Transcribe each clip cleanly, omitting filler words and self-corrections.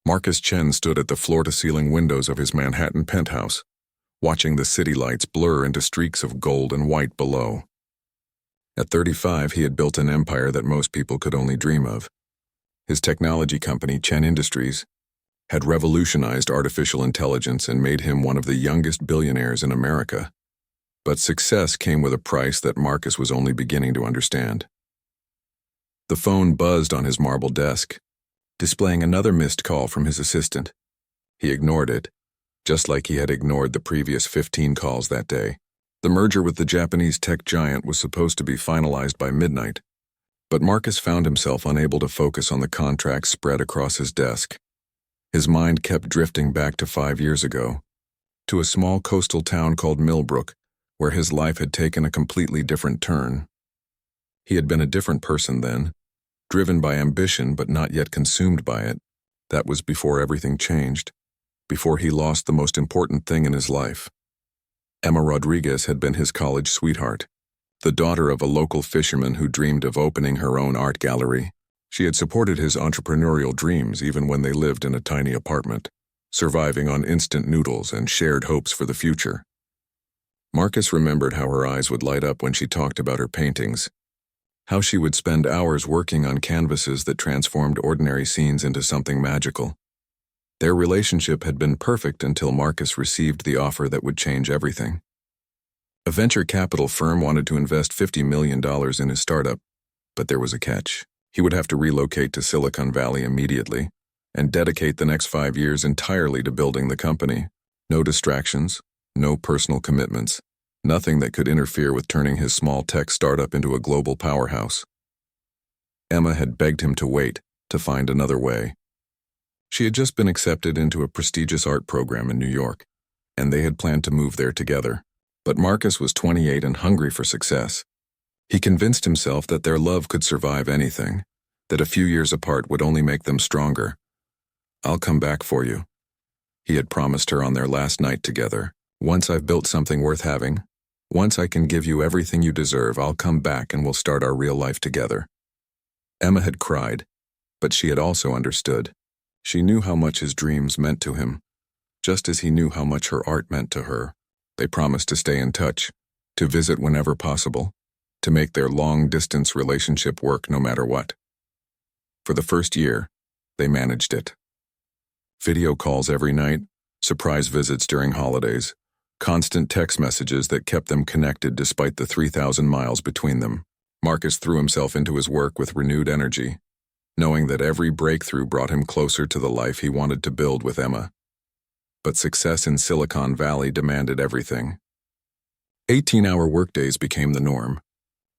Marcus Chen stood at the floor-to-ceiling windows of his Manhattan penthouse, watching the city lights blur into streaks of gold and white below. At 35, he had built an empire that most people could only dream of. His technology company, Chen Industries, had revolutionized artificial intelligence and made him one of the youngest billionaires in America. But success came with a price that Marcus was only beginning to understand. The phone buzzed on his marble desk, displaying another missed call from his assistant. He ignored it, just like he had ignored the previous 15 calls that day. The merger with the Japanese tech giant was supposed to be finalized by midnight, but Marcus found himself unable to focus on the contracts spread across his desk. His mind kept drifting back to 5 years ago, to a small coastal town called Millbrook, where his life had taken a completely different turn. He had been a different person then, driven by ambition but not yet consumed by it. That was before everything changed, before he lost the most important thing in his life. Emma Rodriguez had been his college sweetheart, the daughter of a local fisherman who dreamed of opening her own art gallery. She had supported his entrepreneurial dreams even when they lived in a tiny apartment, surviving on instant noodles and shared hopes for the future. Marcus remembered how her eyes would light up when she talked about her paintings, how she would spend hours working on canvases that transformed ordinary scenes into something magical. Their relationship had been perfect until Marcus received the offer that would change everything. A venture capital firm wanted to invest $50 million in his startup, but there was a catch. He would have to relocate to Silicon Valley immediately and dedicate the next 5 years entirely to building the company. No distractions, no personal commitments, nothing that could interfere with turning his small tech startup into a global powerhouse. Emma had begged him to wait, to find another way. She had just been accepted into a prestigious art program in New York, and they had planned to move there together. But Marcus was 28 and hungry for success. He convinced himself that their love could survive anything, that a few years apart would only make them stronger. "I'll come back for you," he had promised her on their last night together. "Once I've built something worth having, once I can give you everything you deserve, I'll come back and we'll start our real life together." Emma had cried, but she had also understood. She knew how much his dreams meant to him, just as he knew how much her art meant to her. They promised to stay in touch, to visit whenever possible, to make their long-distance relationship work no matter what. For the first year, they managed it. Video calls every night, surprise visits during holidays, constant text messages that kept them connected despite the 3,000 miles between them. Marcus threw himself into his work with renewed energy, knowing that every breakthrough brought him closer to the life he wanted to build with Emma. But success in Silicon Valley demanded everything. 18-hour workdays became the norm.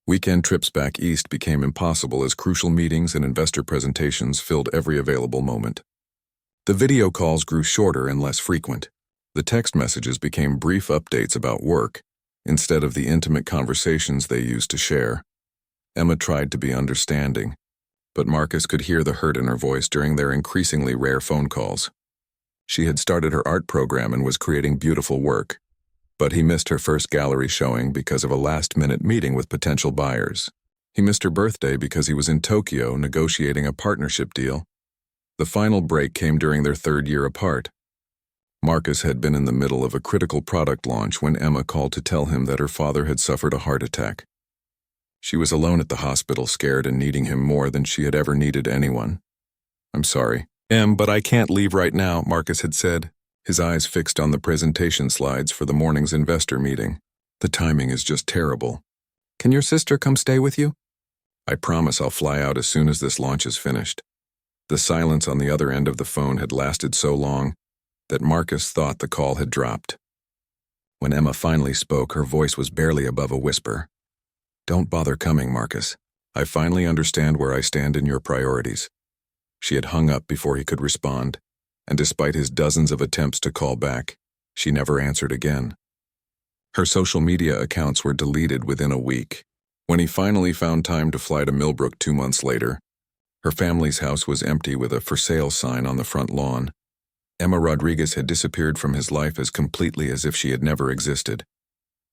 Weekend trips back east became impossible as crucial meetings and investor presentations filled every available moment. The video calls grew shorter and less frequent. The text messages became brief updates about work, instead of the intimate conversations they used to share. Emma tried to be understanding, but Marcus could hear the hurt in her voice during their increasingly rare phone calls. She had started her art program and was creating beautiful work, but he missed her first gallery showing because of a last-minute meeting with potential buyers. He missed her birthday because he was in Tokyo negotiating a partnership deal. The final break came during their 3rd year apart. Marcus had been in the middle of a critical product launch when Emma called to tell him that her father had suffered a heart attack. She was alone at the hospital, scared and needing him more than she had ever needed anyone. "I'm sorry, Em, but I can't leave right now," Marcus had said, his eyes fixed on the presentation slides for the morning's investor meeting. "The timing is just terrible. Can your sister come stay with you?" "I promise I'll fly out as soon as this launch is finished." The silence on the other end of the phone had lasted so long that Marcus thought the call had dropped. When Emma finally spoke, her voice was barely above a whisper. "Don't bother coming, Marcus. I finally understand where I stand in your priorities." She had hung up before he could respond, and despite his dozens of attempts to call back, she never answered again. Her social media accounts were deleted within a week. When he finally found time to fly to Millbrook 2 months later, her family's house was empty with a "for sale" sign on the front lawn. Emma Rodriguez had disappeared from his life as completely as if she had never existed.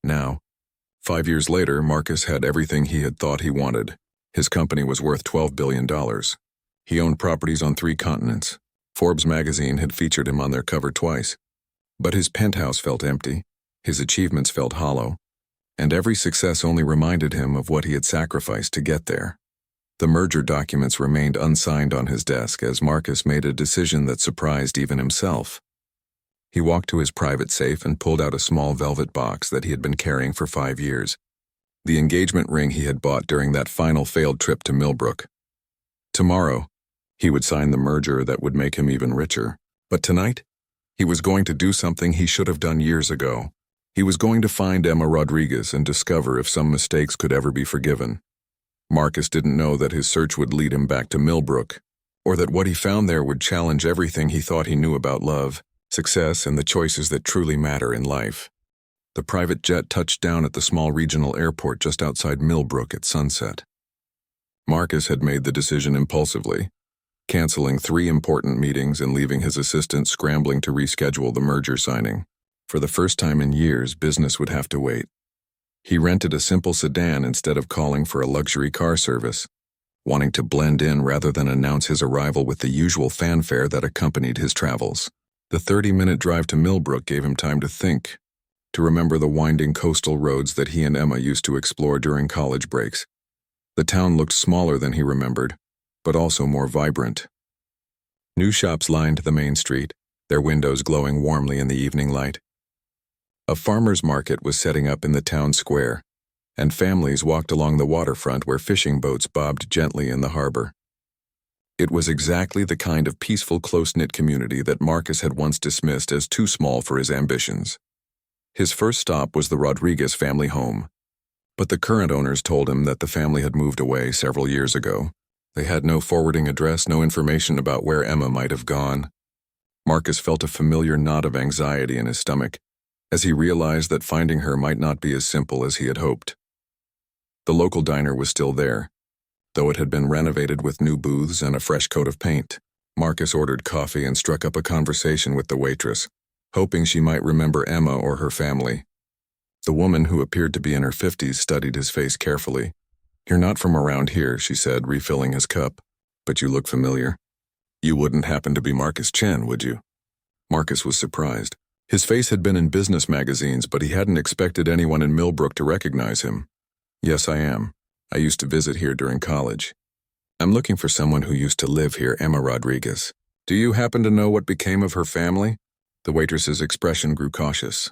Now, 5 years later, Marcus had everything he had thought he wanted. His company was worth $12 billion. He owned properties on 3 continents, Forbes magazine had featured him on their cover twice. But his penthouse felt empty, his achievements felt hollow, and every success only reminded him of what he had sacrificed to get there. The merger documents remained unsigned on his desk as Marcus made a decision that surprised even himself. He walked to his private safe and pulled out a small velvet box that he had been carrying for 5 years. The engagement ring he had bought during that final failed trip to Millbrook. Tomorrow, he would sign the merger that would make him even richer. But tonight, he was going to do something he should have done years ago. He was going to find Emma Rodriguez and discover if some mistakes could ever be forgiven. Marcus didn't know that his search would lead him back to Millbrook, or that what he found there would challenge everything he thought he knew about love, success, and the choices that truly matter in life. The private jet touched down at the small regional airport just outside Millbrook at sunset. Marcus had made the decision impulsively, canceling 3 important meetings and leaving his assistant scrambling to reschedule the merger signing. For the first time in years, business would have to wait. He rented a simple sedan instead of calling for a luxury car service, wanting to blend in rather than announce his arrival with the usual fanfare that accompanied his travels. The 30-minute drive to Millbrook gave him time to think, to remember the winding coastal roads that he and Emma used to explore during college breaks. The town looked smaller than he remembered, but also more vibrant. New shops lined the main street, their windows glowing warmly in the evening light. A farmer's market was setting up in the town square, and families walked along the waterfront where fishing boats bobbed gently in the harbor. It was exactly the kind of peaceful, close-knit community that Marcus had once dismissed as too small for his ambitions. His first stop was the Rodriguez family home, but the current owners told him that the family had moved away several years ago. They had no forwarding address, no information about where Emma might have gone. Marcus felt a familiar knot of anxiety in his stomach, as he realized that finding her might not be as simple as he had hoped. The local diner was still there, though it had been renovated with new booths and a fresh coat of paint. Marcus ordered coffee and struck up a conversation with the waitress, hoping she might remember Emma or her family. The woman, who appeared to be in her 50s, studied his face carefully. "You're not from around here," she said, refilling his cup, "but you look familiar. You wouldn't happen to be Marcus Chen, would you?" Marcus was surprised. His face had been in business magazines, but he hadn't expected anyone in Millbrook to recognize him. "Yes, I am. I used to visit here during college. I'm looking for someone who used to live here, Emma Rodriguez. Do you happen to know what became of her family?" The waitress's expression grew cautious.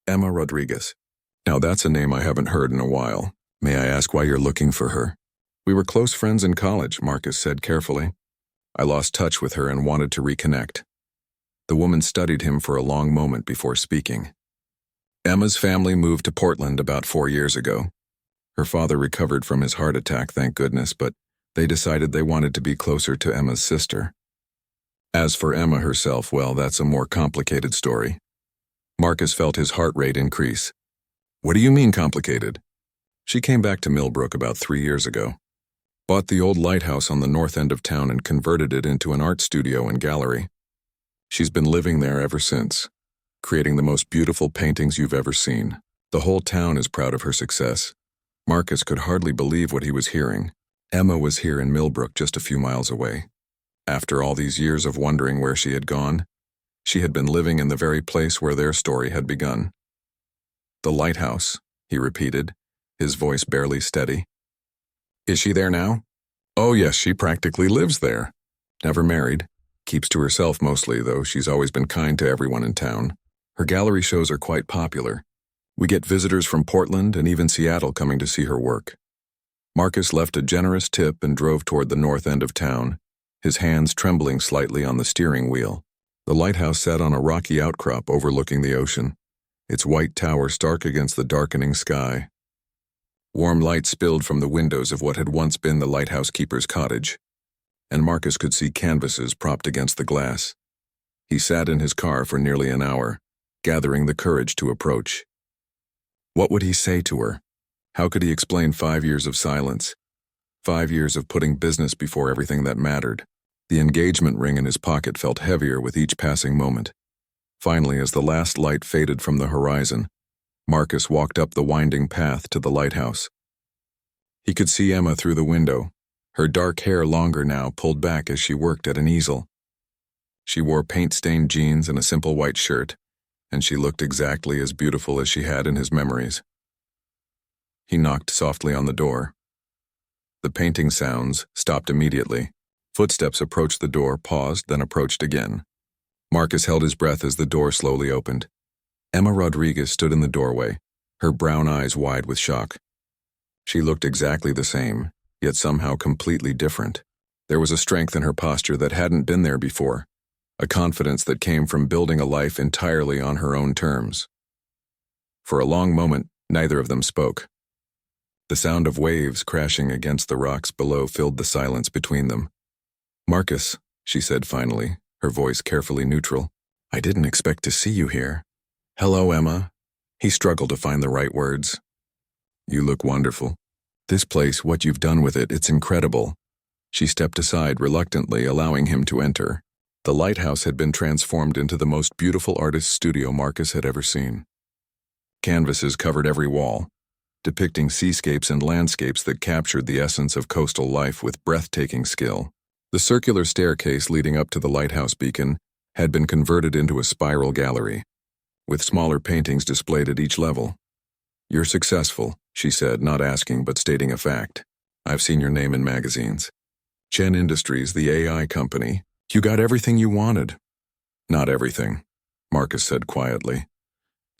"Emma Rodriguez. Now that's a name I haven't heard in a while. May I ask why you're looking for her?" "We were close friends in college," Marcus said carefully. "I lost touch with her and wanted to reconnect." The woman studied him for a long moment before speaking. "Emma's family moved to Portland about 4 years ago. Her father recovered from his heart attack, thank goodness, but they decided they wanted to be closer to Emma's sister. As for Emma herself, well, that's a more complicated story." Marcus felt his heart rate increase. "What do you mean complicated?" "She came back to Millbrook about 3 years ago. Bought the old lighthouse on the north end of town and converted it into an art studio and gallery. She's been living there ever since, creating the most beautiful paintings you've ever seen. The whole town is proud of her success." Marcus could hardly believe what he was hearing. Emma was here in Millbrook, just a few miles away. After all these years of wondering where she had gone, she had been living in the very place where their story had begun. "The lighthouse," he repeated, his voice barely steady. "Is she there now?" "Oh yes, she practically lives there. Never married. Keeps to herself mostly, though she's always been kind to everyone in town. Her gallery shows are quite popular. We get visitors from Portland and even Seattle coming to see her work." Marcus left a generous tip and drove toward the north end of town, his hands trembling slightly on the steering wheel. The lighthouse sat on a rocky outcrop overlooking the ocean, its white tower stark against the darkening sky. Warm light spilled from the windows of what had once been the lighthouse keeper's cottage, and Marcus could see canvases propped against the glass. He sat in his car for nearly an hour, gathering the courage to approach. What would he say to her? How could he explain 5 years of silence? 5 years of putting business before everything that mattered. The engagement ring in his pocket felt heavier with each passing moment. Finally, as the last light faded from the horizon, Marcus walked up the winding path to the lighthouse. He could see Emma through the window, her dark hair longer now pulled back as she worked at an easel. She wore paint-stained jeans and a simple white shirt, and she looked exactly as beautiful as she had in his memories. He knocked softly on the door. The painting sounds stopped immediately. Footsteps approached the door, paused, then approached again. Marcus held his breath as the door slowly opened. Emma Rodriguez stood in the doorway, her brown eyes wide with shock. She looked exactly the same, yet somehow completely different. There was a strength in her posture that hadn't been there before, a confidence that came from building a life entirely on her own terms. For a long moment, neither of them spoke. The sound of waves crashing against the rocks below filled the silence between them. "Marcus," she said finally, her voice carefully neutral, "I didn't expect to see you here." "Hello, Emma." He struggled to find the right words. "You look wonderful. This place, what you've done with it, it's incredible." She stepped aside reluctantly, allowing him to enter. The lighthouse had been transformed into the most beautiful artist's studio Marcus had ever seen. Canvases covered every wall, depicting seascapes and landscapes that captured the essence of coastal life with breathtaking skill. The circular staircase leading up to the lighthouse beacon had been converted into a spiral gallery, with smaller paintings displayed at each level. "You're successful," she said, not asking but stating a fact. "I've seen your name in magazines. Chen Industries, the AI company. You got everything you wanted." "Not everything," Marcus said quietly.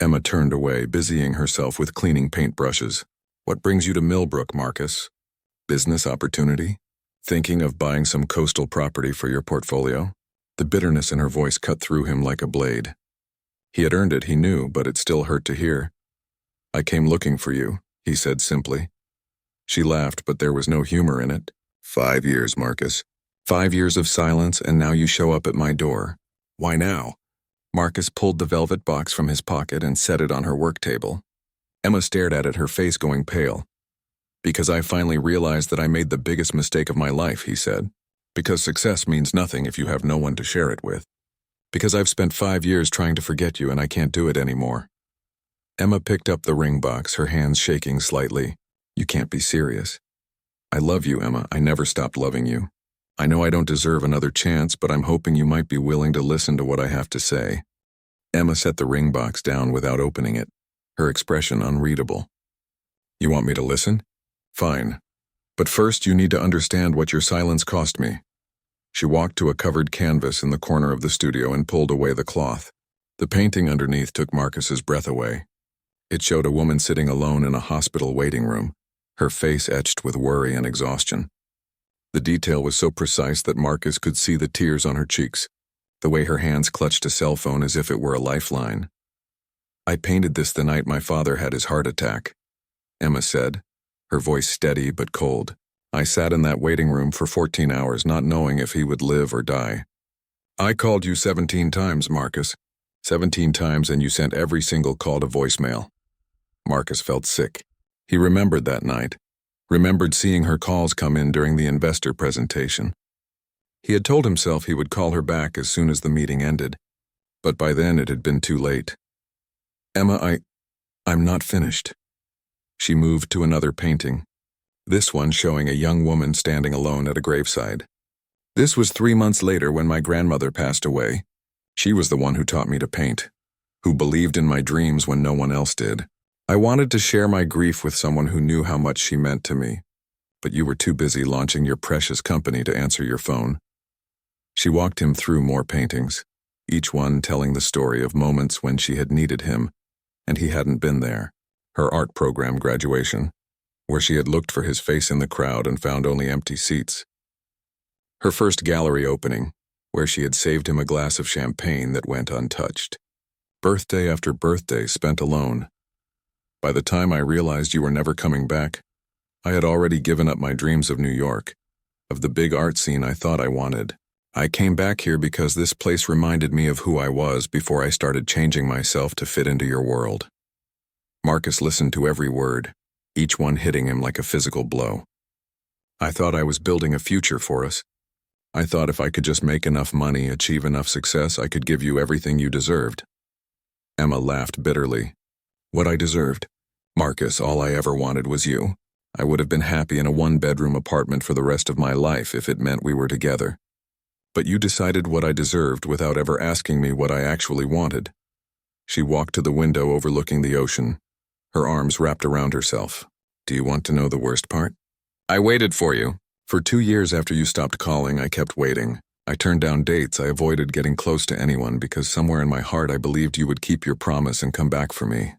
Emma turned away, busying herself with cleaning paintbrushes. "What brings you to Millbrook, Marcus? Business opportunity? Thinking of buying some coastal property for your portfolio?" The bitterness in her voice cut through him like a blade. He had earned it, he knew, but it still hurt to hear. "I came looking for you," he said simply. She laughed, but there was no humor in it. 5 years, Marcus. 5 years of silence, and now you show up at my door. Why now?" Marcus pulled the velvet box from his pocket and set it on her work table. Emma stared at it, her face going pale. "Because I finally realized that I made the biggest mistake of my life," he said. "Because success means nothing if you have no one to share it with. Because I've spent 5 years trying to forget you and I can't do it anymore." Emma picked up the ring box, her hands shaking slightly. "You can't be serious." "I love you, Emma. I never stopped loving you. I know I don't deserve another chance, but I'm hoping you might be willing to listen to what I have to say." Emma set the ring box down without opening it, her expression unreadable. "You want me to listen? Fine. But first you need to understand what your silence cost me." She walked to a covered canvas in the corner of the studio and pulled away the cloth. The painting underneath took Marcus's breath away. It showed a woman sitting alone in a hospital waiting room, her face etched with worry and exhaustion. The detail was so precise that Marcus could see the tears on her cheeks, the way her hands clutched a cell phone as if it were a lifeline. "I painted this the night my father had his heart attack," Emma said, her voice steady but cold. "I sat in that waiting room for 14 hours not knowing if he would live or die. I called you 17 times, Marcus. 17 times, and you sent every single call to voicemail." Marcus felt sick. He remembered that night, remembered seeing her calls come in during the investor presentation. He had told himself he would call her back as soon as the meeting ended, but by then it had been too late. "Emma, I'm not finished." She moved to another painting, this one showing a young woman standing alone at a graveside. "This was 3 months later when my grandmother passed away. She was the one who taught me to paint, who believed in my dreams when no one else did. I wanted to share my grief with someone who knew how much she meant to me, but you were too busy launching your precious company to answer your phone." She walked him through more paintings, each one telling the story of moments when she had needed him, and he hadn't been there. Her art program graduation, where she had looked for his face in the crowd and found only empty seats. Her first gallery opening, where she had saved him a glass of champagne that went untouched. Birthday after birthday spent alone. By the time I realized you were never coming back, I had already given up my dreams of New York, of the big art scene I thought I wanted. I came back here because this place reminded me of who I was before I started changing myself to fit into your world." Marcus listened to every word, each one hitting him like a physical blow. "I thought I was building a future for us. I thought if I could just make enough money, achieve enough success, I could give you everything you deserved." Emma laughed bitterly. "What I deserved? Marcus, all I ever wanted was you. I would have been happy in a 1-bedroom apartment for the rest of my life if it meant we were together. But you decided what I deserved without ever asking me what I actually wanted. She walked to the window overlooking the ocean, her arms wrapped around herself. Do you want to know the worst part? I waited for you. For 2 years after you stopped calling, I kept waiting. I turned down dates. I avoided getting close to anyone because somewhere in my heart I believed you would keep your promise and come back for me.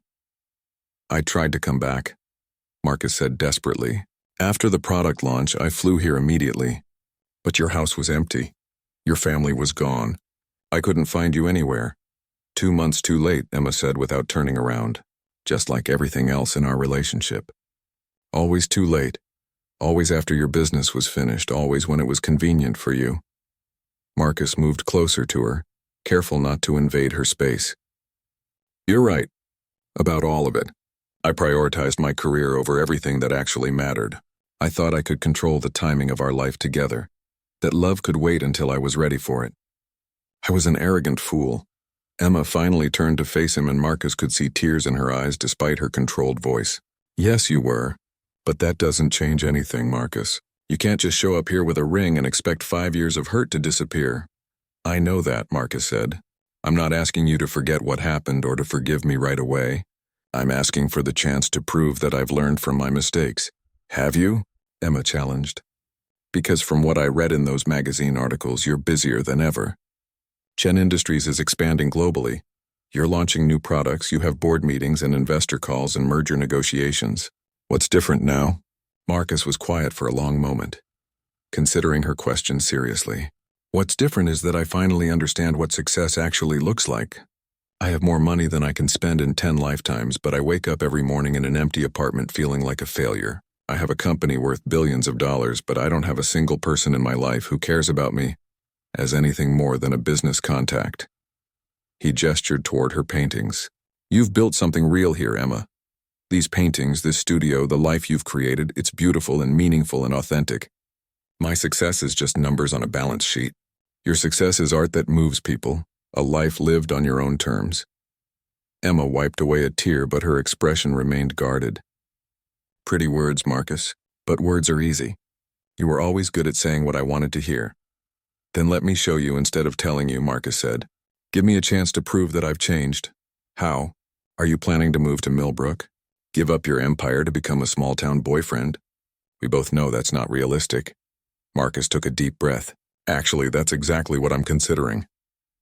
I tried to come back, Marcus said desperately. After the product launch, I flew here immediately. But your house was empty. Your family was gone. I couldn't find you anywhere. 2 months too late, Emma said without turning around, just like everything else in our relationship. Always too late. Always after your business was finished, always when it was convenient for you. Marcus moved closer to her, careful not to invade her space. You're right. About all of it. I prioritized my career over everything that actually mattered. I thought I could control the timing of our life together, that love could wait until I was ready for it. I was an arrogant fool. Emma finally turned to face him and Marcus could see tears in her eyes despite her controlled voice. Yes, you were. But that doesn't change anything, Marcus. You can't just show up here with a ring and expect 5 years of hurt to disappear. I know that, Marcus said. I'm not asking you to forget what happened or to forgive me right away. I'm asking for the chance to prove that I've learned from my mistakes. Have you? Emma challenged. Because from what I read in those magazine articles, you're busier than ever. Chen Industries is expanding globally. You're launching new products, you have board meetings and investor calls and merger negotiations. What's different now? Marcus was quiet for a long moment, considering her question seriously. What's different is that I finally understand what success actually looks like. I have more money than I can spend in 10 lifetimes, but I wake up every morning in an empty apartment feeling like a failure. I have a company worth billions of dollars, but I don't have a single person in my life who cares about me as anything more than a business contact. He gestured toward her paintings. You've built something real here, Emma. These paintings, this studio, the life you've created, it's beautiful and meaningful and authentic. My success is just numbers on a balance sheet. Your success is art that moves people, a life lived on your own terms. Emma wiped away a tear, but her expression remained guarded. Pretty words, Marcus, but words are easy. You were always good at saying what I wanted to hear. Then let me show you instead of telling you, Marcus said. Give me a chance to prove that I've changed. How? Are you planning to move to Millbrook? Give up your empire to become a small-town boyfriend? We both know that's not realistic. Marcus took a deep breath. Actually, that's exactly what I'm considering.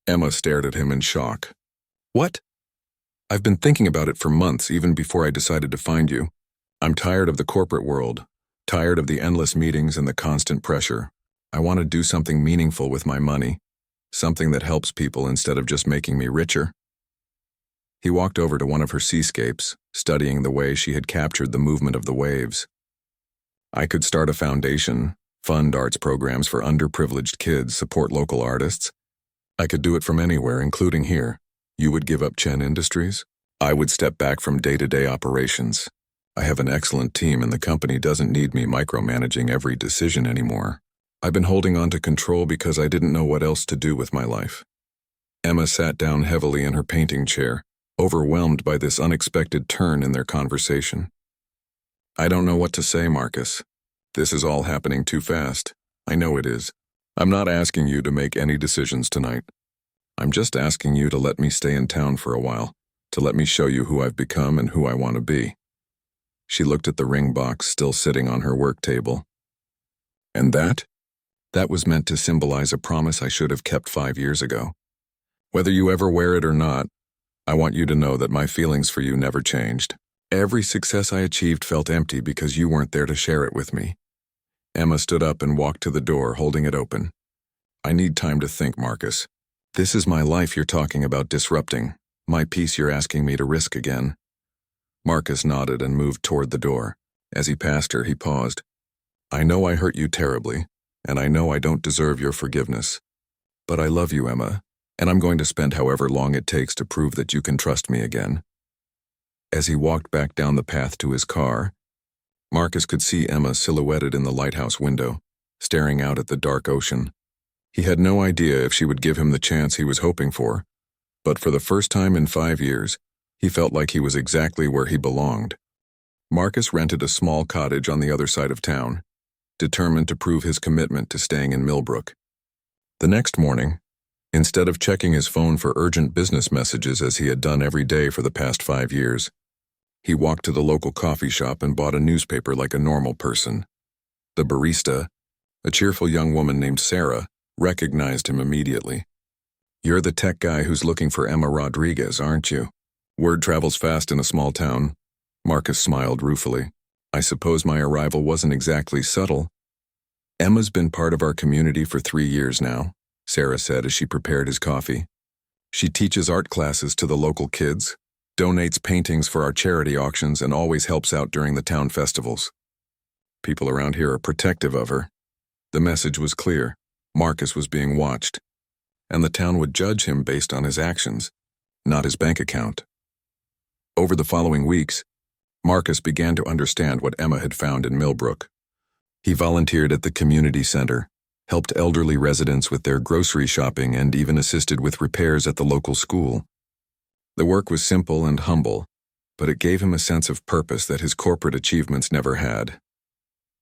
Emma stared at him in shock. What? I've been thinking about it for months, even before I decided to find you. I'm tired of the corporate world, tired of the endless meetings and the constant pressure. I want to do something meaningful with my money, something that helps people instead of just making me richer. He walked over to one of her seascapes, studying the way she had captured the movement of the waves. I could start a foundation, fund arts programs for underprivileged kids, support local artists. I could do it from anywhere, including here. You would give up Chen Industries? I would step back from day-to-day operations. I have an excellent team and the company doesn't need me micromanaging every decision anymore. I've been holding on to control because I didn't know what else to do with my life. Emma sat down heavily in her painting chair, overwhelmed by this unexpected turn in their conversation. I don't know what to say, Marcus. This is all happening too fast. I know it is. I'm not asking you to make any decisions tonight. I'm just asking you to let me stay in town for a while, to let me show you who I've become and who I want to be. She looked at the ring box still sitting on her work table. And that? That was meant to symbolize a promise I should have kept 5 years ago. Whether you ever wear it or not, I want you to know that my feelings for you never changed. Every success I achieved felt empty because you weren't there to share it with me. Emma stood up and walked to the door, holding it open. I need time to think, Marcus. This is my life you're talking about disrupting, my peace you're asking me to risk again. Marcus nodded and moved toward the door. As he passed her, he paused. I know I hurt you terribly, and I know I don't deserve your forgiveness. But I love you, Emma, and I'm going to spend however long it takes to prove that you can trust me again. As he walked back down the path to his car, Marcus could see Emma silhouetted in the lighthouse window, staring out at the dark ocean. He had no idea if she would give him the chance he was hoping for, but for the first time in 5 years, he felt like he was exactly where he belonged. Marcus rented a small cottage on the other side of town, determined to prove his commitment to staying in Millbrook. The next morning, instead of checking his phone for urgent business messages as he had done every day for the past 5 years, he walked to the local coffee shop and bought a newspaper like a normal person. The barista, a cheerful young woman named Sarah, recognized him immediately. "You're the tech guy who's looking for Emma Rodriguez, aren't you?" "Word travels fast in a small town." Marcus smiled ruefully. "I suppose my arrival wasn't exactly subtle." "Emma's been part of our community for 3 years now," Sarah said as she prepared his coffee. "She teaches art classes to the local kids, donates paintings for our charity auctions, and always helps out during the town festivals. People around here are protective of her." The message was clear. Marcus was being watched, and the town would judge him based on his actions, not his bank account. Over the following weeks, Marcus began to understand what Emma had found in Millbrook. He volunteered at the community center, helped elderly residents with their grocery shopping, and even assisted with repairs at the local school. The work was simple and humble, but it gave him a sense of purpose that his corporate achievements never had.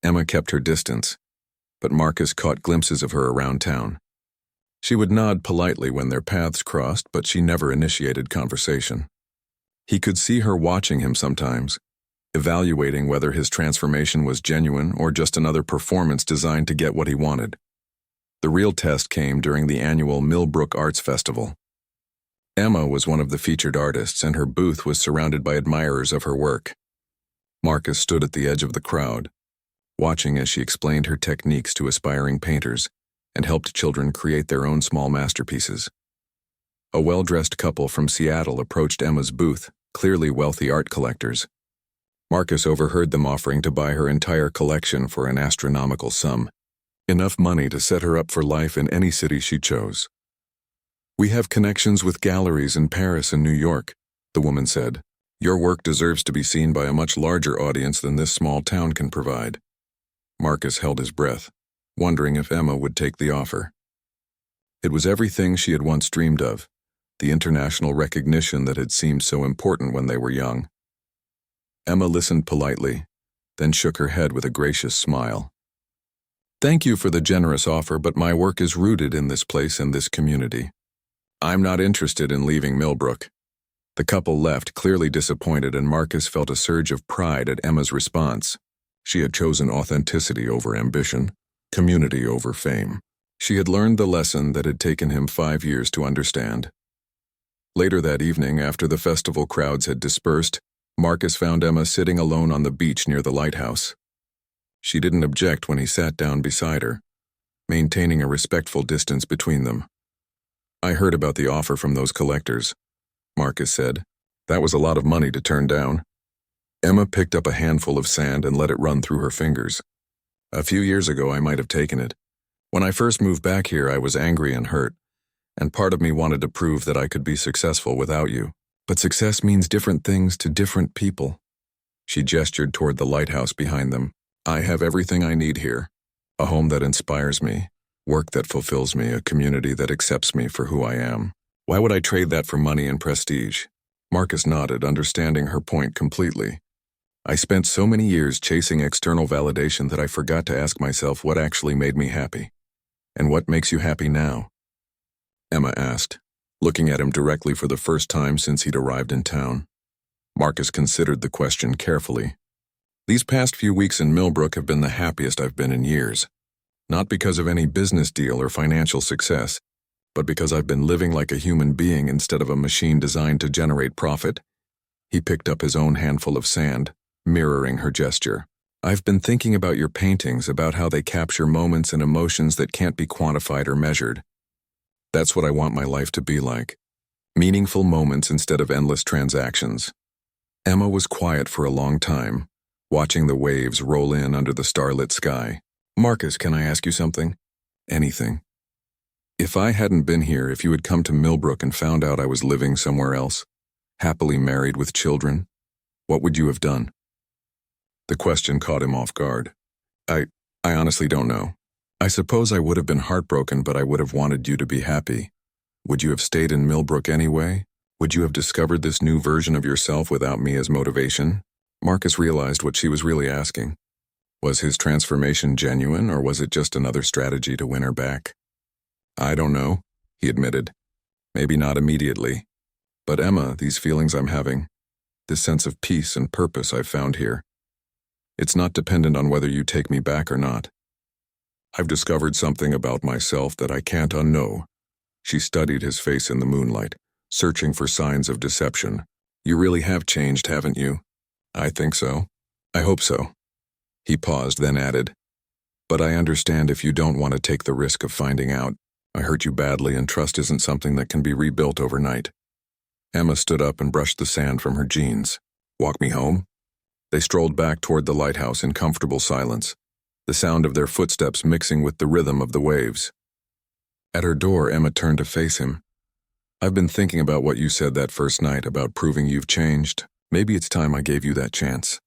Emma kept her distance, but Marcus caught glimpses of her around town. She would nod politely when their paths crossed, but she never initiated conversation. He could see her watching him sometimes, evaluating whether his transformation was genuine or just another performance designed to get what he wanted. The real test came during the annual Millbrook Arts Festival. Emma was one of the featured artists, and her booth was surrounded by admirers of her work. Marcus stood at the edge of the crowd, watching as she explained her techniques to aspiring painters and helped children create their own small masterpieces. A well-dressed couple from Seattle approached Emma's booth, clearly wealthy art collectors. Marcus overheard them offering to buy her entire collection for an astronomical sum, enough money to set her up for life in any city she chose. "We have connections with galleries in Paris and New York," the woman said. "Your work deserves to be seen by a much larger audience than this small town can provide." Marcus held his breath, wondering if Emma would take the offer. It was everything she had once dreamed of, the international recognition that had seemed so important when they were young. Emma listened politely, then shook her head with a gracious smile. "Thank you for the generous offer, but my work is rooted in this place and this community. I'm not interested in leaving Millbrook." The couple left, clearly disappointed, and Marcus felt a surge of pride at Emma's response. She had chosen authenticity over ambition, community over fame. She had learned the lesson that had taken him 5 years to understand. Later that evening, after the festival crowds had dispersed, Marcus found Emma sitting alone on the beach near the lighthouse. She didn't object when he sat down beside her, maintaining a respectful distance between them. "I heard about the offer from those collectors," Marcus said. "That was a lot of money to turn down." Emma picked up a handful of sand and let it run through her fingers. "A few years ago, I might have taken it. When I first moved back here, I was angry and hurt, and part of me wanted to prove that I could be successful without you. But success means different things to different people." She gestured toward the lighthouse behind them. "I have everything I need here. A home that inspires me, work that fulfills me, a community that accepts me for who I am. Why would I trade that for money and prestige?" Marcus nodded, understanding her point completely. "I spent so many years chasing external validation that I forgot to ask myself what actually made me happy. And what makes you happy now?" Emma asked, looking at him directly for the first time since he'd arrived in town. Marcus considered the question carefully. "These past few weeks in Millbrook have been the happiest I've been in years. Not because of any business deal or financial success, but because I've been living like a human being instead of a machine designed to generate profit." He picked up his own handful of sand, mirroring her gesture. "I've been thinking about your paintings, about how they capture moments and emotions that can't be quantified or measured. That's what I want my life to be like. Meaningful moments instead of endless transactions." Emma was quiet for a long time, watching the waves roll in under the starlit sky. "Marcus, can I ask you something?" "Anything." "If I hadn't been here, if you had come to Millbrook and found out I was living somewhere else, happily married with children, what would you have done?" The question caught him off guard. I honestly don't know. I suppose I would have been heartbroken, but I would have wanted you to be happy. Would you have stayed in Millbrook anyway? Would you have discovered this new version of yourself without me as motivation?" Marcus realized what she was really asking. Was his transformation genuine, or was it just another strategy to win her back? I don't know, he admitted. Maybe not immediately. But Emma, these feelings I'm having, this sense of peace and purpose I've found here, it's not dependent on whether you take me back or not. I've discovered something about myself that I can't unknow. She studied his face in the moonlight, searching for signs of deception. You really have changed, haven't you? I think so. I hope so. He paused, then added, but I understand if you don't want to take the risk of finding out. I hurt you badly, and trust isn't something that can be rebuilt overnight. Emma stood up and brushed the sand from her jeans. Walk me home? They strolled back toward the lighthouse in comfortable silence, the sound of their footsteps mixing with the rhythm of the waves. At her door, Emma turned to face him. I've been thinking about what you said that first night about proving you've changed. Maybe it's time I gave you that chance.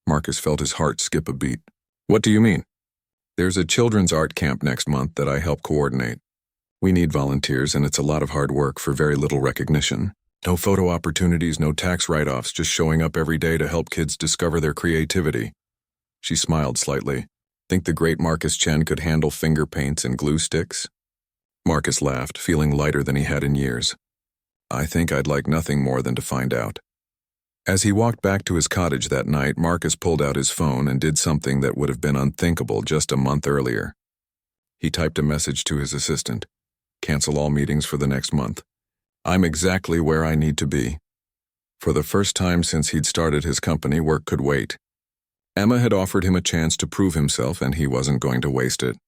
Marcus felt his heart skip a beat. What do you mean? There's a children's art camp next month that I help coordinate. We need volunteers, and it's a lot of hard work for very little recognition. No photo opportunities, no tax write-offs, just showing up every day to help kids discover their creativity. She smiled slightly. Think the great Marcus Chen could handle finger paints and glue sticks? Marcus laughed, feeling lighter than he had in years. I think I'd like nothing more than to find out. As he walked back to his cottage that night, Marcus pulled out his phone and did something that would have been unthinkable just a month earlier. He typed a message to his assistant. Cancel all meetings for the next month. I'm exactly where I need to be. For the first time since he'd started his company, work could wait. Emma had offered him a chance to prove himself, and he wasn't going to waste it.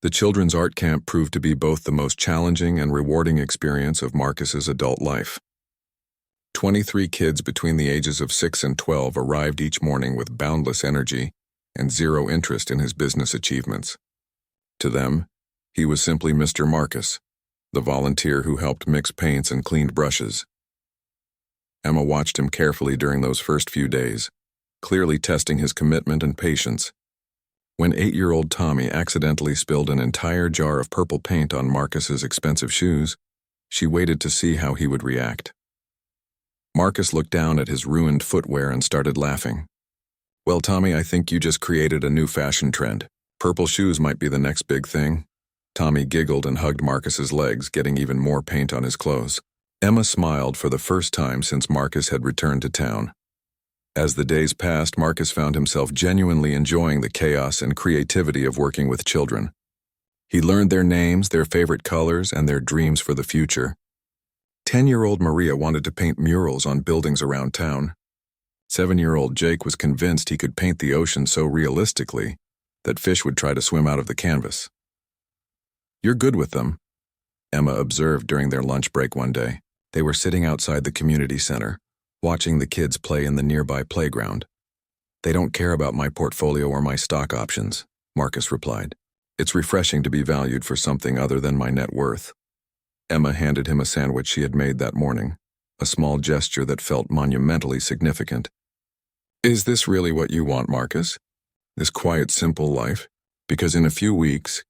The children's art camp proved to be both the most challenging and rewarding experience of Marcus's adult life. 23 kids between the ages of 6 and 12 arrived each morning with boundless energy and zero interest in his business achievements. To them, he was simply Mr. Marcus, the volunteer who helped mix paints and cleaned brushes. Emma watched him carefully during those first few days, clearly testing his commitment and patience. When 8-year-old Tommy accidentally spilled an entire jar of purple paint on Marcus's expensive shoes, she waited to see how he would react. Marcus looked down at his ruined footwear and started laughing. Well, Tommy, I think you just created a new fashion trend. Purple shoes might be the next big thing. Tommy giggled and hugged Marcus's legs, getting even more paint on his clothes. Emma smiled for the first time since Marcus had returned to town. As the days passed, Marcus found himself genuinely enjoying the chaos and creativity of working with children. He learned their names, their favorite colors, and their dreams for the future. 10-year-old Maria wanted to paint murals on buildings around town. 7-year-old Jake was convinced he could paint the ocean so realistically that fish would try to swim out of the canvas. You're good with them, Emma observed during their lunch break one day. They were sitting outside the community center, watching the kids play in the nearby playground. They don't care about my portfolio or my stock options, Marcus replied. It's refreshing to be valued for something other than my net worth. Emma handed him a sandwich she had made that morning, a small gesture that felt monumentally significant. Is this really what you want, Marcus? This quiet, simple life? Because in a few weeks,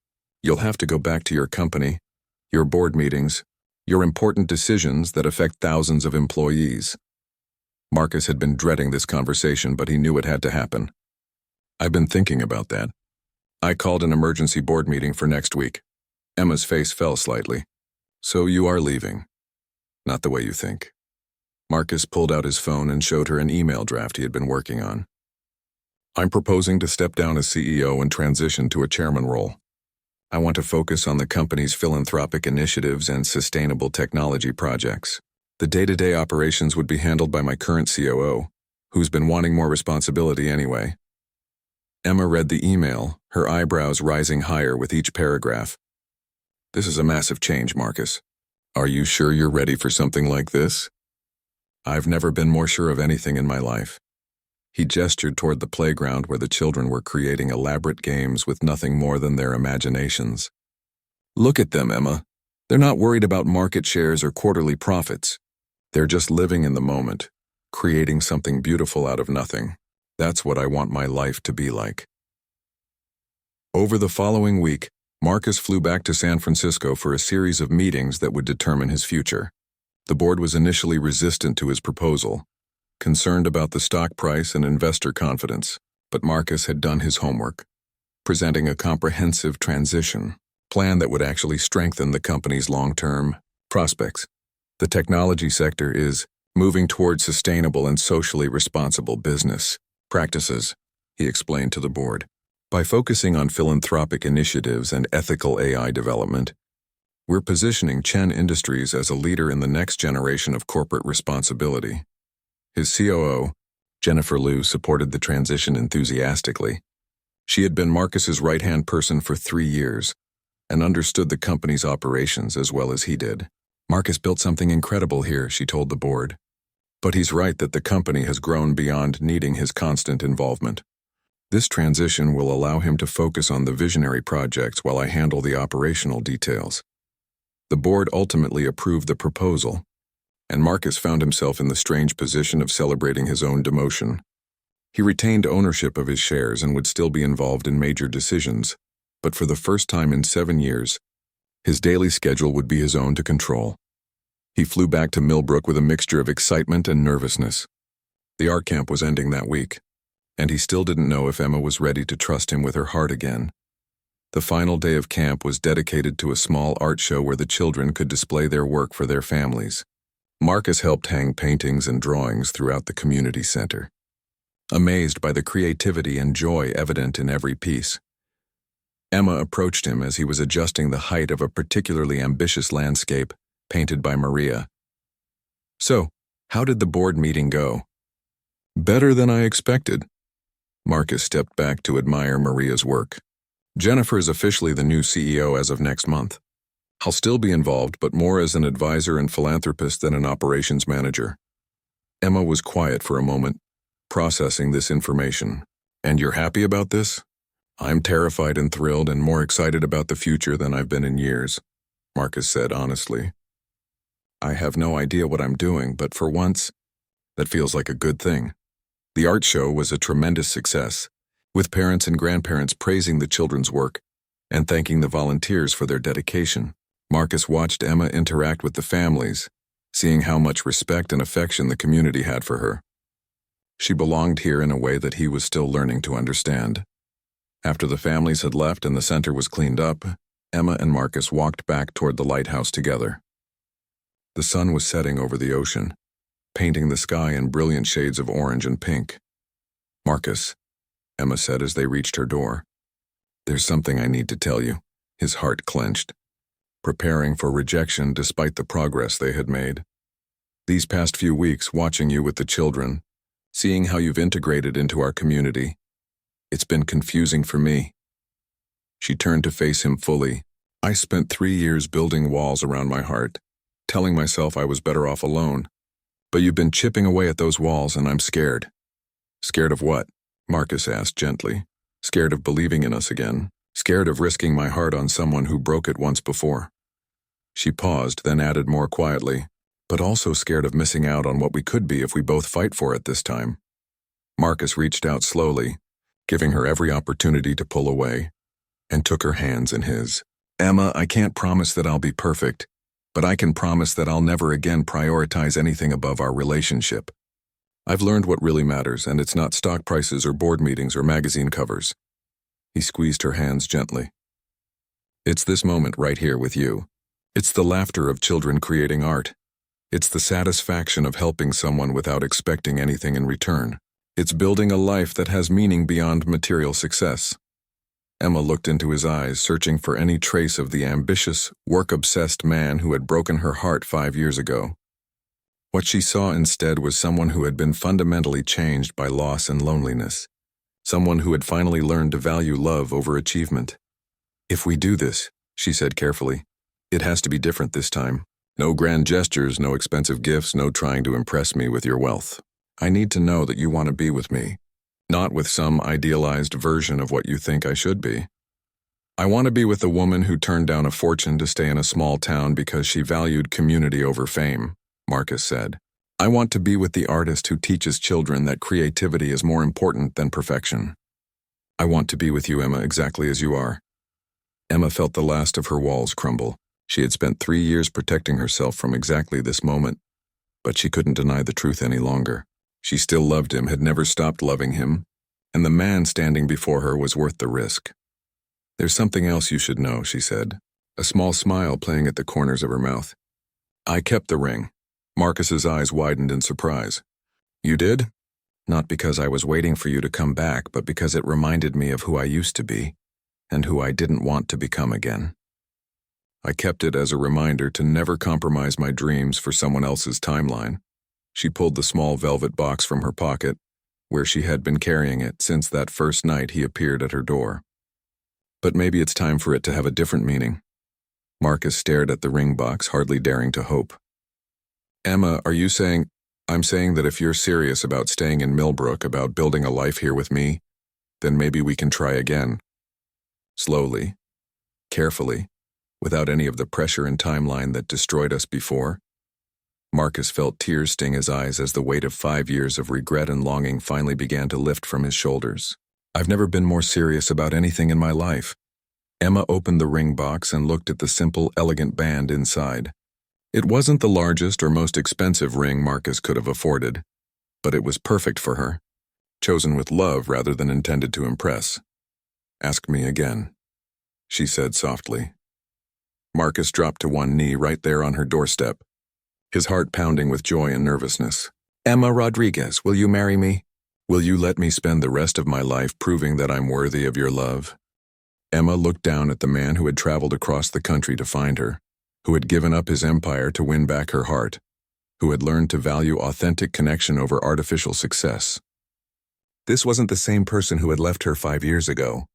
you'll have to go back to your company, your board meetings, your important decisions that affect thousands of employees. Marcus had been dreading this conversation, but he knew it had to happen. I've been thinking about that. I called an emergency board meeting for next week. Emma's face fell slightly. So you are leaving. Not the way you think. Marcus pulled out his phone and showed her an email draft he had been working on. I'm proposing to step down as CEO and transition to a chairman role. I want to focus on the company's philanthropic initiatives and sustainable technology projects. The day-to-day operations would be handled by my current COO, who's been wanting more responsibility anyway. Emma read the email, her eyebrows rising higher with each paragraph. This is a massive change, Marcus. Are you sure you're ready for something like this? I've never been more sure of anything in my life. He gestured toward the playground where the children were creating elaborate games with nothing more than their imaginations. Look at them, Emma. They're not worried about market shares or quarterly profits. They're just living in the moment, creating something beautiful out of nothing. That's what I want my life to be like. Over the following week, Marcus flew back to San Francisco for a series of meetings that would determine his future. The board was initially resistant to his proposal, concerned about the stock price and investor confidence, but Marcus had done his homework, presenting a comprehensive transition plan that would actually strengthen the company's long-term prospects. The technology sector is moving towards sustainable and socially responsible business practices, he explained to the board. By focusing on philanthropic initiatives and ethical AI development, we're positioning Chen Industries as a leader in the next generation of corporate responsibility. His COO, Jennifer Liu, supported the transition enthusiastically. She had been Marcus's right-hand person for 3 years and understood the company's operations as well as he did. Marcus built something incredible here, she told the board. But he's right that the company has grown beyond needing his constant involvement. This transition will allow him to focus on the visionary projects while I handle the operational details. The board ultimately approved the proposal, and Marcus found himself in the strange position of celebrating his own demotion. He retained ownership of his shares and would still be involved in major decisions, but for the first time in 7 years, his daily schedule would be his own to control. He flew back to Millbrook with a mixture of excitement and nervousness. The art camp was ending that week, and he still didn't know if Emma was ready to trust him with her heart again. The final day of camp was dedicated to a small art show where the children could display their work for their families. Marcus helped hang paintings and drawings throughout the community center, amazed by the creativity and joy evident in every piece. Emma approached him as he was adjusting the height of a particularly ambitious landscape painted by Maria. "So, how did the board meeting go?" "Better than I expected." Marcus stepped back to admire Maria's work. "Jennifer is officially the new CEO as of next month. I'll still be involved, but more as an advisor and philanthropist than an operations manager." Emma was quiet for a moment, processing this information. "And you're happy about this?" "I'm terrified and thrilled and more excited about the future than I've been in years," Marcus said honestly. "I have no idea what I'm doing, but for once, that feels like a good thing." The art show was a tremendous success, with parents and grandparents praising the children's work and thanking the volunteers for their dedication. Marcus watched Emma interact with the families, seeing how much respect and affection the community had for her. She belonged here in a way that he was still learning to understand. After the families had left and the center was cleaned up, Emma and Marcus walked back toward the lighthouse together. The sun was setting over the ocean, painting the sky in brilliant shades of orange and pink. "Marcus," Emma said as they reached her door, "there's something I need to tell you." His heart clenched, preparing for rejection despite the progress they had made. "These past few weeks, watching you with the children, seeing how you've integrated into our community, it's been confusing for me." She turned to face him fully. "I spent 3 years building walls around my heart, telling myself I was better off alone. But you've been chipping away at those walls and I'm scared." "Scared of what?" Marcus asked gently. "Scared of believing in us again. Scared of risking my heart on someone who broke it once before." She paused, then added more quietly, "But also scared of missing out on what we could be if we both fight for it this time." Marcus reached out slowly, giving her every opportunity to pull away, and took her hands in his. "Emma, I can't promise that I'll be perfect, but I can promise that I'll never again prioritize anything above our relationship. I've learned what really matters, and it's not stock prices or board meetings or magazine covers." He squeezed her hands gently. "It's this moment right here with you. It's the laughter of children creating art. It's the satisfaction of helping someone without expecting anything in return. It's building a life that has meaning beyond material success." Emma looked into his eyes, searching for any trace of the ambitious, work-obsessed man who had broken her heart 5 years ago. What she saw instead was someone who had been fundamentally changed by loss and loneliness, someone who had finally learned to value love over achievement. "If we do this," she said carefully, "it has to be different this time. No grand gestures, no expensive gifts, no trying to impress me with your wealth. I need to know that you want to be with me, not with some idealized version of what you think I should be. I want to be with the woman who turned down a fortune to stay in a small town because she valued community over fame," Marcus said. "I want to be with the artist who teaches children that creativity is more important than perfection. I want to be with you, Emma, exactly as you are." Emma felt the last of her walls crumble. She had spent 3 years protecting herself from exactly this moment, but she couldn't deny the truth any longer. She still loved him, had never stopped loving him, and the man standing before her was worth the risk. There's something else you should know, she said, a small smile playing at the corners of her mouth. I kept the ring. Marcus's eyes widened in surprise. You did? Not because I was waiting for you to come back, but because it reminded me of who I used to be, and who I didn't want to become again. I kept it as a reminder to never compromise my dreams for someone else's timeline. She pulled the small velvet box from her pocket, where she had been carrying it since that first night he appeared at her door. But maybe it's time for it to have a different meaning. Marcus stared at the ring box, hardly daring to hope. Emma, are you saying... I'm saying that if you're serious about staying in Millbrook, about building a life here with me, then maybe we can try again. Slowly, carefully, without any of the pressure and timeline that destroyed us before. Marcus felt tears sting his eyes as the weight of 5 years of regret and longing finally began to lift from his shoulders. I've never been more serious about anything in my life. Emma opened the ring box and looked at the simple, elegant band inside. It wasn't the largest or most expensive ring Marcus could have afforded, but it was perfect for her, chosen with love rather than intended to impress. Ask me again, she said softly. Marcus dropped to one knee right there on her doorstep, his heart pounding with joy and nervousness. Emma Rodriguez, will you marry me? Will you let me spend the rest of my life proving that I'm worthy of your love? Emma looked down at the man who had traveled across the country to find her, who had given up his empire to win back her heart, who had learned to value authentic connection over artificial success. This wasn't the same person who had left her 5 years ago.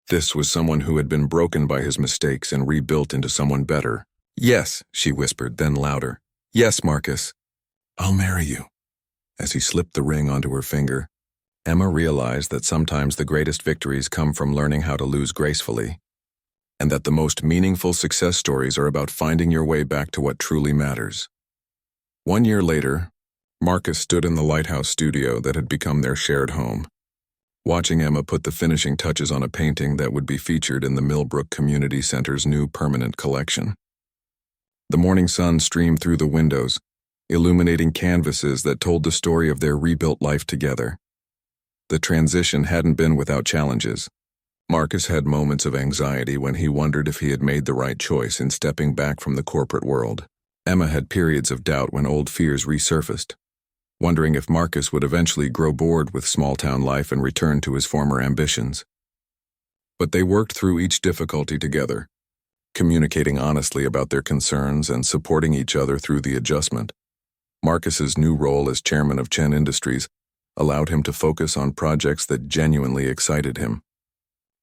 This was someone who had been broken by his mistakes and rebuilt into someone better. Yes, she whispered, then louder. Yes, Marcus. I'll marry you. As he slipped the ring onto her finger, Emma realized that sometimes the greatest victories come from learning how to lose gracefully, and that the most meaningful success stories are about finding your way back to what truly matters. 1 year later, Marcus stood in the lighthouse studio that had become their shared home, watching Emma put the finishing touches on a painting that would be featured in the Millbrook Community Center's new permanent collection. The morning sun streamed through the windows, illuminating canvases that told the story of their rebuilt life together. The transition hadn't been without challenges. Marcus had moments of anxiety when he wondered if he had made the right choice in stepping back from the corporate world. Emma had periods of doubt when old fears resurfaced, wondering if Marcus would eventually grow bored with small-town life and return to his former ambitions. But they worked through each difficulty together, communicating honestly about their concerns and supporting each other through the adjustment. Marcus's new role as chairman of Chen Industries allowed him to focus on projects that genuinely excited him.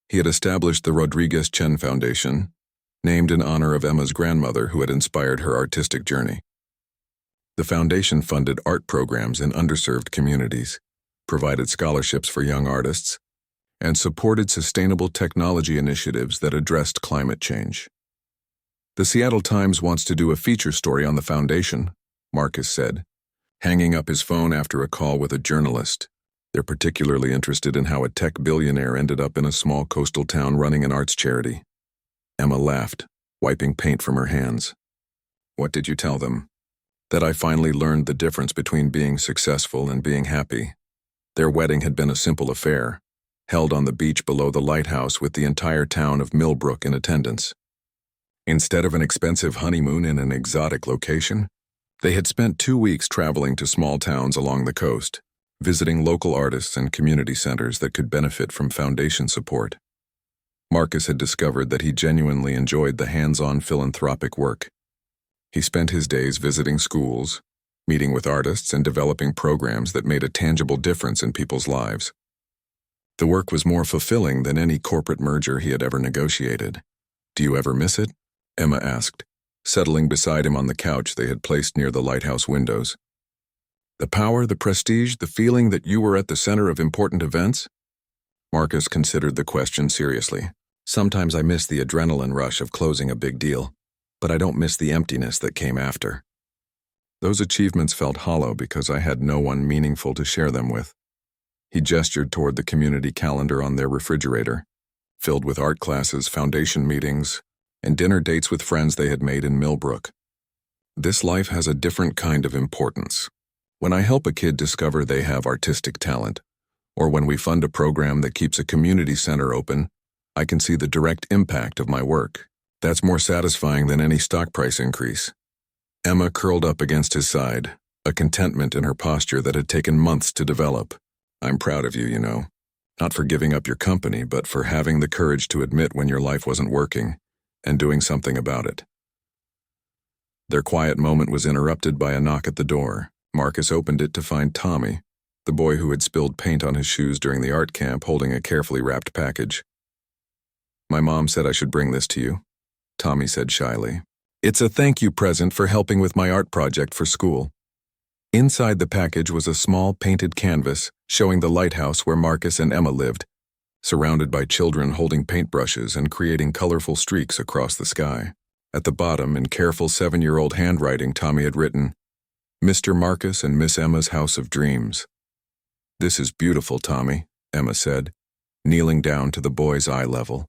He had established the Rodriguez Chen Foundation, named in honor of Emma's grandmother who had inspired her artistic journey. The foundation funded art programs in underserved communities, provided scholarships for young artists, and supported sustainable technology initiatives that addressed climate change. The Seattle Times wants to do a feature story on the foundation, Marcus said, hanging up his phone after a call with a journalist. They're particularly interested in how a tech billionaire ended up in a small coastal town running an arts charity. Emma laughed, wiping paint from her hands. What did you tell them? That I finally learned the difference between being successful and being happy. Their wedding had been a simple affair, held on the beach below the lighthouse with the entire town of Millbrook in attendance. Instead of an expensive honeymoon in an exotic location, they had spent 2 weeks traveling to small towns along the coast, visiting local artists and community centers that could benefit from foundation support. Marcus had discovered that he genuinely enjoyed the hands-on philanthropic work. He spent his days visiting schools, meeting with artists, and developing programs that made a tangible difference in people's lives. The work was more fulfilling than any corporate merger he had ever negotiated. Do you ever miss it? Emma asked, settling beside him on the couch they had placed near the lighthouse windows. The power, the prestige, the feeling that you were at the center of important events? Marcus considered the question seriously. Sometimes I miss the adrenaline rush of closing a big deal, but I don't miss the emptiness that came after. Those achievements felt hollow because I had no one meaningful to share them with. He gestured toward the community calendar on their refrigerator, filled with art classes, foundation meetings, and dinner dates with friends they had made in Millbrook. This life has a different kind of importance. When I help a kid discover they have artistic talent, or when we fund a program that keeps a community center open, I can see the direct impact of my work. That's more satisfying than any stock price increase." Emma curled up against his side, a contentment in her posture that had taken months to develop. "I'm proud of you, you know. Not for giving up your company, but for having the courage to admit when your life wasn't working, and doing something about it." Their quiet moment was interrupted by a knock at the door. Marcus opened it to find Tommy, the boy who had spilled paint on his shoes during the art camp, holding a carefully wrapped package. "My mom said I should bring this to you," Tommy said shyly. "It's a thank you present for helping with my art project for school." Inside the package was a small painted canvas showing the lighthouse where Marcus and Emma lived, surrounded by children holding paintbrushes and creating colorful streaks across the sky. At the bottom, in careful 7-year-old handwriting, Tommy had written, "Mr. Marcus and Miss Emma's House of Dreams." "This is beautiful, Tommy," Emma said, kneeling down to the boy's eye level.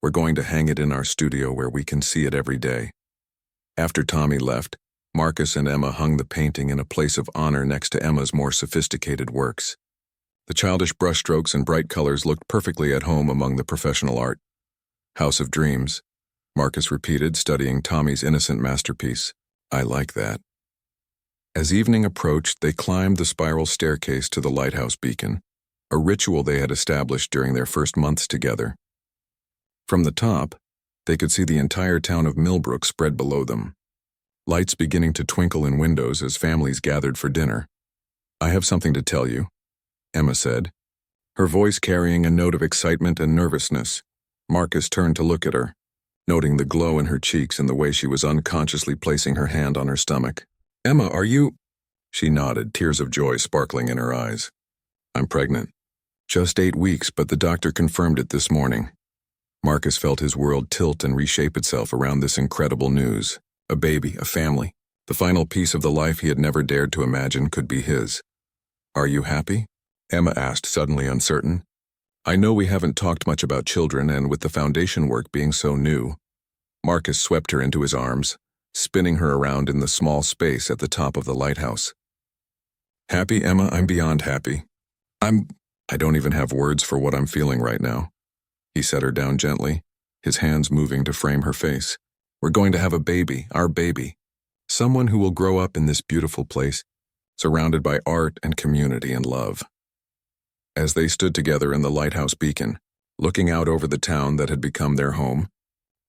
"We're going to hang it in our studio where we can see it every day." After Tommy left, Marcus and Emma hung the painting in a place of honor next to Emma's more sophisticated works. The childish brushstrokes and bright colors looked perfectly at home among the professional art. "House of Dreams," Marcus repeated, studying Tommy's innocent masterpiece. "I like that." As evening approached, they climbed the spiral staircase to the lighthouse beacon, a ritual they had established during their first months together. From the top, they could see the entire town of Millbrook spread below them, lights beginning to twinkle in windows as families gathered for dinner. "I have something to tell you," Emma said, her voice carrying a note of excitement and nervousness. Marcus turned to look at her, noting the glow in her cheeks and the way she was unconsciously placing her hand on her stomach. "Emma, are you—" She nodded, tears of joy sparkling in her eyes. "I'm pregnant. Just 8 weeks, but the doctor confirmed it this morning." Marcus felt his world tilt and reshape itself around this incredible news. A baby, a family, the final piece of the life he had never dared to imagine could be his. "Are you happy?" Emma asked, suddenly uncertain. "I know we haven't talked much about children, and with the foundation work being so new." Marcus swept her into his arms, spinning her around in the small space at the top of the lighthouse. "Happy, Emma? I'm beyond happy. I don't even have words for what I'm feeling right now." He set her down gently, his hands moving to frame her face. "We're going to have a baby, our baby. Someone who will grow up in this beautiful place, surrounded by art and community and love." As they stood together in the lighthouse beacon, looking out over the town that had become their home,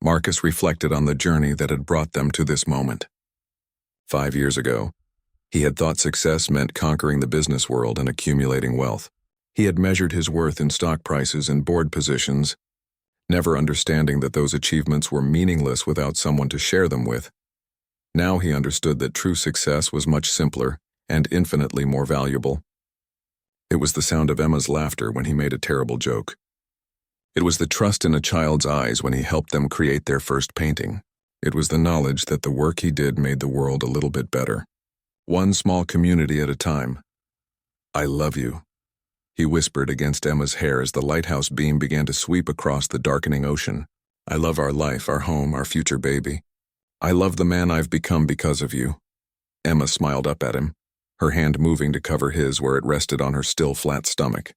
Marcus reflected on the journey that had brought them to this moment. 5 years ago, he had thought success meant conquering the business world and accumulating wealth. He had measured his worth in stock prices and board positions, never understanding that those achievements were meaningless without someone to share them with. Now he understood that true success was much simpler and infinitely more valuable. It was the sound of Emma's laughter when he made a terrible joke. It was the trust in a child's eyes when he helped them create their first painting. It was the knowledge that the work he did made the world a little bit better. One small community at a time. "I love you," he whispered against Emma's hair as the lighthouse beam began to sweep across the darkening ocean. "I love our life, our home, our future baby. I love the man I've become because of you." Emma smiled up at him, her hand moving to cover his where it rested on her still flat stomach.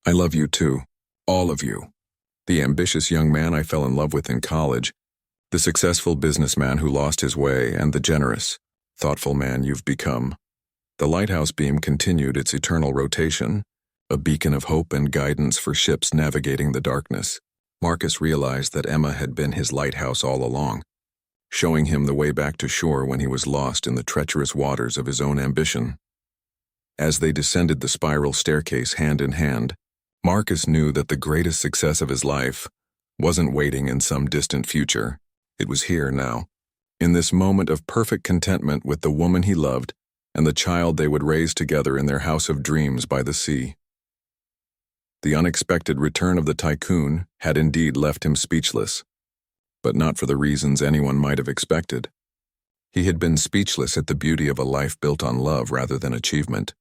"I love you too, all of you. The ambitious young man I fell in love with in college, the successful businessman who lost his way, and the generous, thoughtful man you've become." The lighthouse beam continued its eternal rotation, a beacon of hope and guidance for ships navigating the darkness. Marcus realized that Emma had been his lighthouse all along, showing him the way back to shore when he was lost in the treacherous waters of his own ambition. As they descended the spiral staircase hand in hand, Marcus knew that the greatest success of his life wasn't waiting in some distant future. It was here now, in this moment of perfect contentment with the woman he loved and the child they would raise together in their house of dreams by the sea. The unexpected return of the Tycoon had indeed left him speechless, but not for the reasons anyone might have expected. He had been speechless at the beauty of a life built on love rather than achievement,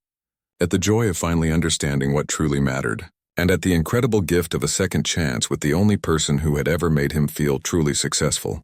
at the joy of finally understanding what truly mattered, and at the incredible gift of a second chance with the only person who had ever made him feel truly successful.